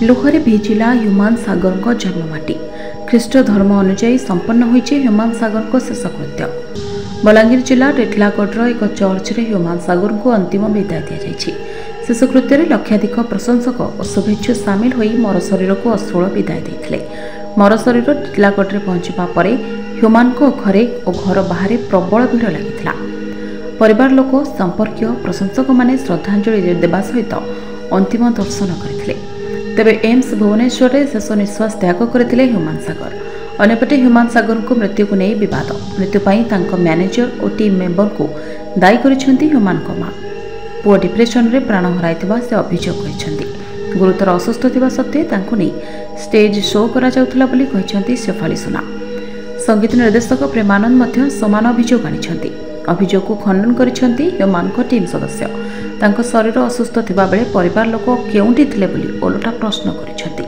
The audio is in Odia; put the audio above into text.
ଲୁହରେ ଭିଜିଲା ହ୍ୟୁମାନ ସାଗରଙ୍କ ଜନ୍ମମାଟି। ଖ୍ରୀଷ୍ଟ ଧର୍ମ ଅନୁଯାୟୀ ସମ୍ପନ୍ନ ହୋଇଛି ହ୍ୟୁମାନ ସାଗରଙ୍କ ଶେଷକୃତ୍ୟ। ବଲାଙ୍ଗୀର ଜିଲ୍ଲା ଟିଟିଲାଗଡ଼ର ଏକ ଚର୍ଚ୍ଚରେ ହ୍ୟୁମାନ ସାଗରଙ୍କୁ ଅନ୍ତିମ ବିଦାୟ ଦିଆଯାଇଛି। ଶେଷକୃତ୍ୟରେ ଲକ୍ଷାଧିକ ପ୍ରଶଂସକ ଓ ଶୁଭେଚ୍ଛୁ ସାମିଲ ହୋଇ ମରଶରୀରକୁ ଅଶ୍ରୁଳ ବିଦାୟ ଦେଇଥିଲେ। ମରଶରୀର ଟିଟିଲାଗଡ଼ରେ ପହଞ୍ଚିବା ପରେ ହ୍ୟୁମାନଙ୍କ ଘରେ ଓ ଘର ବାହାରେ ପ୍ରବଳ ଭିଡ଼ ଲାଗିଥିଲା। ପରିବାର ଲୋକ, ସମ୍ପର୍କୀୟ, ପ୍ରଶଂସକମାନେ ଶ୍ରଦ୍ଧାଞ୍ଜଳି ଦେବା ସହିତ ଅନ୍ତିମ ଦର୍ଶନ କରିଥିଲେ। ତେବେ ଏମ୍ସ ଭୁବନେଶ୍ୱରରେ ଶେଷ ନିଶ୍ୱାସ ତ୍ୟାଗ କରିଥିଲେ ହ୍ୟୁମାନ ସାଗର। ଅନ୍ୟପଟେ ହ୍ୟୁମାନ ସାଗରଙ୍କ ମୃତ୍ୟୁକୁ ନେଇ ବିବାଦ। ମୃତ୍ୟୁ ପାଇଁ ତାଙ୍କ ମ୍ୟାନେଜର ଓ ଟିମ୍ ମେମ୍ବରଙ୍କୁ ଦାୟୀ କରିଛନ୍ତି ହ୍ୟୁମାନଙ୍କ ମା। ପୁଅ ଡିପ୍ରେସନରେ ପ୍ରାଣ ହରାଇଥିବା ସେ ଅଭିଯୋଗ କରିଛନ୍ତି। ଗୁରୁତର ଅସୁସ୍ଥ ଥିବା ସତ୍ତ୍ୱେ ତାଙ୍କୁ ନେଇ ଷ୍ଟେଜ୍ ଶୋ କରାଯାଉଥିଲା ବୋଲି କହିଛନ୍ତି ଶେଫାଳି ସୁନା। ସଙ୍ଗୀତ ନିର୍ଦ୍ଦେଶକ ପ୍ରେମାନନ୍ଦ ମଧ୍ୟ ସମାନ ଅଭିଯୋଗ ଆଣିଛନ୍ତି। ଅଭିଯୋଗକୁ ଖଣ୍ଡନ କରିଛନ୍ତି ହ୍ୟୁମାନଙ୍କ ଟିମ୍ ସଦସ୍ୟ। ତାଙ୍କ ଶରୀର ଅସୁସ୍ଥ ଥିବାବେଳେ ପରିବାର ଲୋକ କେଉଁଠି ଥିଲେ ବୋଲି ଓଲଟା ପ୍ରଶ୍ନ କରିଛନ୍ତି।